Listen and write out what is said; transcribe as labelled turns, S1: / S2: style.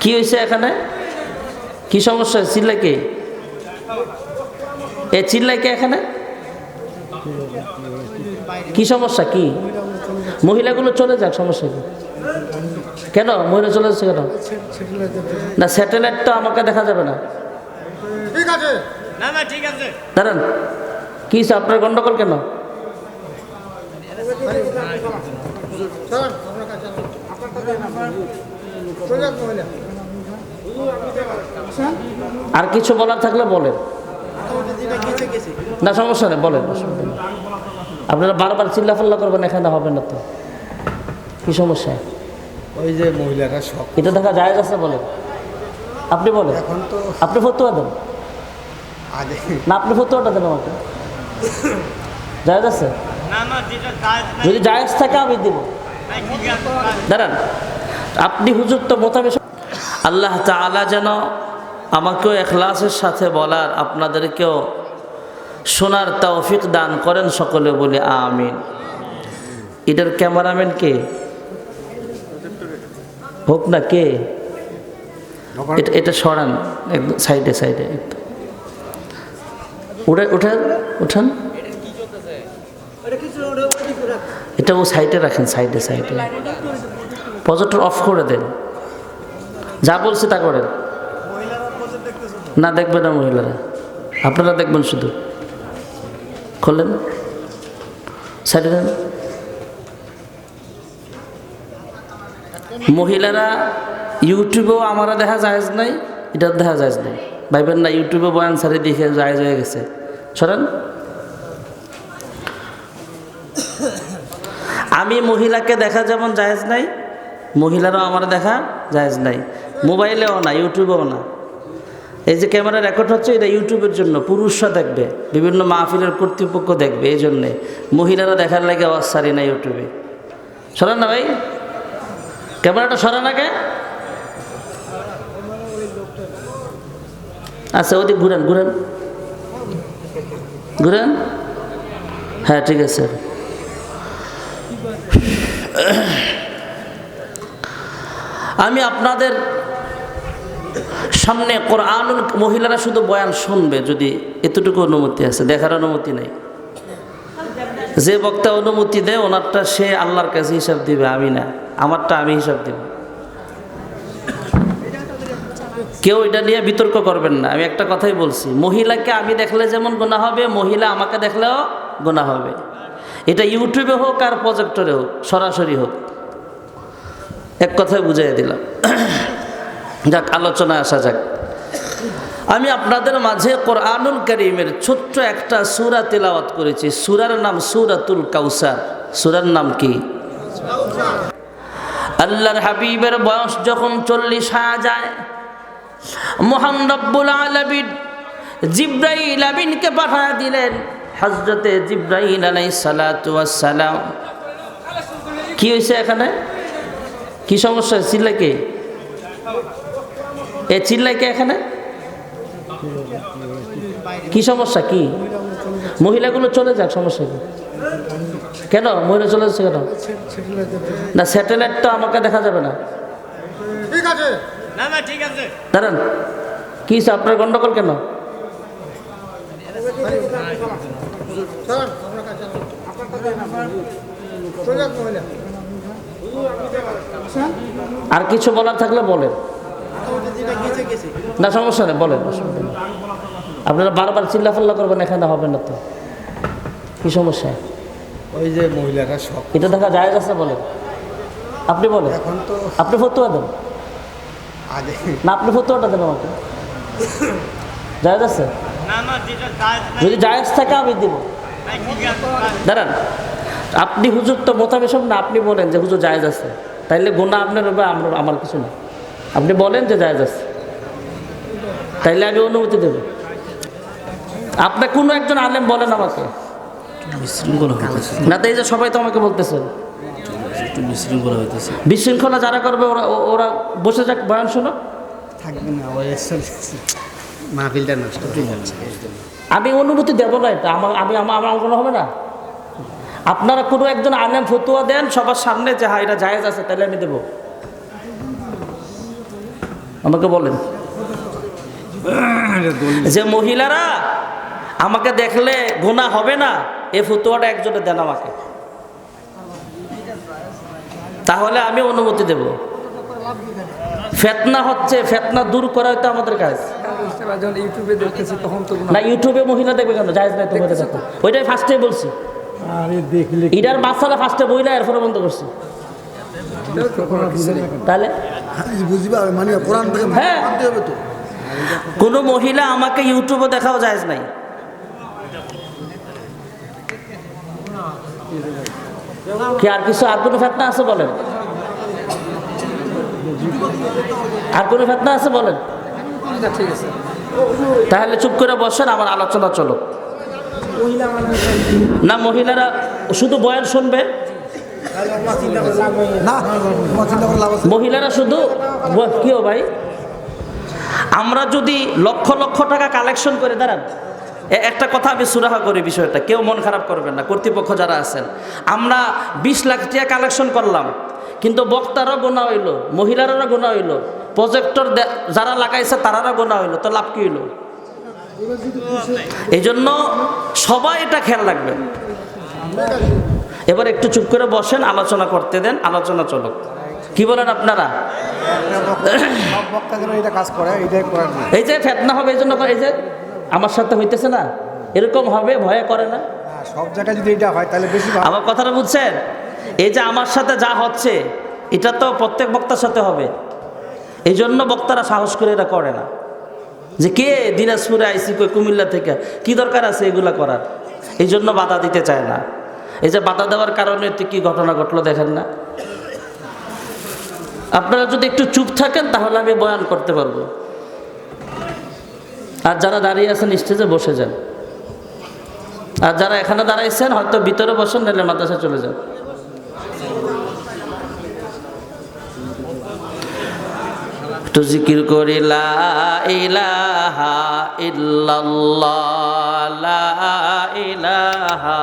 S1: কি হয়েছে এখানে? কি সমস্যা? চিল্লাই কে? এ চিল্লাই কে এখানে? কি সমস্যা? কি মহিলাগুলো চলে যাক, সমস্যা কি? কেন মহিলা চলে যাচ্ছে কেন? না স্যাটেলাইটটা আমাকে দেখা যাবে না।
S2: ঠিক আছে, না না ঠিক আছে,
S1: দাঁড়ান, কি হয়েছে আপনার গন্ডগোল কেন? আর কিছু বলার থাকলে বলেন, না সমস্যা নেই বলেন, অসুবিধা নেই। আপনারা বারবার চিল্লাফাল্লা করবেন, এখানে হবে না তো। কি সমস্যা?
S3: ওই যে মহিলারা সব
S1: এটা দেখা যায় আছে, বলেন, আপনি বলেন,
S3: এখন তো
S1: আপনি ফতুয়া দেন
S3: আগে
S1: না, আপনি ফতুয়াটা দেন আমাকে। জায়েজ আছে?
S2: না না যেটা কাজ নাই,
S1: যদি জায়েজ থাকে আমি দিব।
S2: নাই, ঠিক আছে,
S1: দাঁড়ান, আপনি হুজুর তো মোতাবেক। আল্লাহ তাআলা যেন আমাকেও ইখলাসের সাথে বলার, আপনাদেরকেও শোনার তৌফিক দান করেন, সকলে বলে আমিন। এটার ক্যামেরাম্যান কে হোক না কে, এটা সরান একদম সাইডে সাইডে, একদম উঠান উঠান, এটা ও সাইডে রাখেন, সাইডে সাইডে। প্রজেক্টর অফ করে দেন, যা বলছে তা করেন। না দেখবে না মহিলারা, আপনারা দেখবেন শুধু। খোলেন, সাইডে দেন। মহিলারা ইউটিউবেও আমারা দেখা যায় নাই, এটা দেখা যায় নাই। ভাইবেন না ইউটিউবে বয়ান সারি দেখে যায় হয়ে গেছে, সরেন। আমি মহিলাকে দেখা যেমন জায়েজ নাই, মহিলারাও আমার দেখা জায়েজ নাই। মোবাইলেও না, ইউটিউবেও না। এই যে ক্যামেরা রেকর্ড হচ্ছে, এটা ইউটিউবের জন্য, পুরুষরা দেখবে, বিভিন্ন মাহফিলের কর্তৃপক্ষ দেখবে, এই জন্যে মহিলারা দেখার লাগে আওয়াজ সারি না ইউটিউবে। সরান না ভাই, ক্যামেরাটা সরান আগে। আচ্ছা ওদিক ঘুরেন ঘুরেন ঘুরেন, হ্যাঁ ঠিক আছে। আমি আপনাদের সামনে কোরআন, মহিলারা শুধু বয়ান শুনবে যদি এতটুকু অনুমতি আছে, দেখার অনুমতি নেই। যে বক্তা অনুমতি দেয় ওনারটা সে আল্লাহর কাছে হিসাব দিবে, আমি না, আমারটা আমি হিসাব দিব। কেউ এটা নিয়ে বিতর্ক করবেন না। আমি একটা কথাই বলছি, মহিলাকে আমি দেখলে যেমন গুনাহ হবে, মহিলা আমাকে দেখলেও গুনাহ হবে। এটা ইউটিউবে হোক আর প্রজেক্টরে হোক, সরাসরি হোক, এক কথায় বুঝাই দিলাম। যাক, আলোচনায় আসা যাক। আমি আপনাদের মাঝে কোরআনুল কারীমের ছোট্ট একটা সূরা তেলাওয়াত করেছি। সূরার নাম সূরাতুল কাউসার। সূরার নাম কি? আল্লাহর হাবিবের বয়স যখন 40 হয়ে যায়, মহান রব্বুল আলামিন জিবরাইল আমিনকে পাঠিয়ে দিলেন। হযরতে জিবরাইল আলাইহিস সালাতু ওয়াস সালাম। কি হয়েছে এখানে? কি সমস্যা? চিল্লাই কে? এ চিল্লাই কে এখানে? কি সমস্যা? কি মহিলাগুলো চলে যাক, সমস্যা কি? কেন মহিলা চলে যাচ্ছে কেন? না স্যাটেলাইটটা আমাকে দেখা যাবে না।
S2: ঠিক আছে, না না ঠিক আছে,
S1: দাঁড়ান, কি হয়েছে আপনার গন্ডগোল কেন? আর কিছু বলার থাকলে বলেন, না সমস্যা নেই বলেন, অসুবিধা নেই। আপনারা বারবার চিল্লাফাল্লা করবেন, এখানে হবে না তো। কি সমস্যা?
S3: ওই যে মহিলারা সব
S1: এটা দেখা যায় আছে, বলেন, আপনি বলেন,
S3: এখন তো
S1: আপনি ফতুয়া দেন
S3: আগে
S1: না, আপনি ফতুয়াটা দেন আমাকে। জায়েজ আছে?
S2: না না যেটা কাজ নাই,
S1: যদি জায়েজ থাকে আমি দিব।
S2: নাই, ঠিক আছে,
S1: দাঁড়ান, আপনি হুজুর তো মোতাবেক না, আপনি বলেন যে হুজুর জায়েজ আছে, তাইলে গুনাহ আপনার হবে, আমার কিছু না। আপনি বলেন যে জায়েজ আছে, তাইলে আমি অনুমতি দেব। আপনি কোনো একজন আলেম বলেন আমাকে। না তো এই যে সবাই তো আমাকে বলতেছেন বিশৃঙ্খলা যারা করবে ওরা বসে যাক, বয়ান শোনো।
S3: থাকবে না, ওই মাহফিলটা নষ্ট হয়ে যাচ্ছে।
S1: আমি অনুমতি দেবো না, এটা আমার কোনো হবে না। আপনারা কোনো একজন আলেম ফতুয়া দেন সবার সামনে যে হ্যাঁ এটা জায়েজ আছে, তাহলে আমি দেবো। আমাকে বলেন, যে মহিলারা আমাকে দেখলে গুনাহ হবে না, এই ফতোয়াটা একজনে দেন আমাকে, তাহলে আমি অনুমতি দেব। ফিতনা হচ্ছে, ফিতনা দূর করা হয়তো আমাদের কাজ
S4: যখন ইউটিউবে দেখতেছি তখন তো
S1: না। ইউটিউবে মহিলা দেখবে কেন? জায়েজ নাই তোমাদের দেখো, ওইটাই ফার্স্টে বলছি।
S4: আরে দেখলে
S1: এটার মাসালা ফার্স্টে বইলা এরপরে বন্ধ করছি। তাহলে
S5: বুঝবা মানে কোরআন থেকে
S1: হ্যাঁ,
S5: মানতে হবে তো।
S1: কোনো মহিলা আমাকে ইউটিউবে দেখাও জায়েজ নাই। কি আর কিছু, আর কোনো ফিতনা আছে বলেন? আর কোনো ফিতনা আছে বলেন?
S4: ঠিক আছে।
S1: তাহলে চুপ করে বসেন, আমার আলোচনা চলো। না, মহিলারা শুধু বয়ান শুনবে,
S5: না তোমার চিন্তা করে লাভ আছে?
S1: মহিলারা শুধু কি ও ভাই, আমরা যদি লক্ষ লক্ষ টাকা কালেকশন করে, দাঁড়ান একটা কথা আমি সুরাহা করি, বিষয়টা কেউ মন খারাপ করবেন না, কর্তৃপক্ষ যারা আছেন। আমরা 20 লাখ টাকা কালেকশন করলাম, কিন্তু বক্তারও গোনা হইলো, মহিলারও গোনা হইলো, প্রজেক্টর যারা লাগাইছে তারারও গোনা হইলো, তো লাভ কি হইলো? এই জন্য সবাই এটা খেয়াল রাখবেন। এবার একটু চুপ করে বসেন, আলোচনা করতে দেন, আলোচনা চলো। কি বলেন আপনারা?
S5: সব বক্তা যেন এটা কাজ করে, এটাই করার না।
S1: এই যে ফিতনা হবে, এই জন্য এই যে আমার সাথে হইতেছে না, এরকম হবে, ভয়ে করে না।
S5: সব জায়গায় যদি এটা হয় তাহলে বেশি ভালো।
S1: আমার কথাটা বুঝছেন? এই যে আমার সাথে যা হচ্ছে, এটা তো প্রত্যেক বক্তার সাথে হবে। এই জন্য বক্তারা সাহস করে এটা করে না, যে কে দিনাজপুরে আইসি কই কুমিল্লা থেকে, কি দরকার আছে এগুলা করার। এই জন্য বাধা দিতে চায় না। এই যে বাধা দেওয়ার কারণে তো কি ঘটনা ঘটলো দেখেন না। আপনারা যদি একটু চুপ থাকেন তাহলে আমি বয়ান করতে পারবো। আর যারা দাঁড়িয়ে আছেন স্টেজে বসে যান, আর যারা এখানে দাঁড়াইছেন হয়তো ভিতরে বসেন, নাহলে মাদ্রাসায় চলে যান। একটু জিকির করি, লা ইলাহা ইল্লাল্লাহ, লা ইলাহা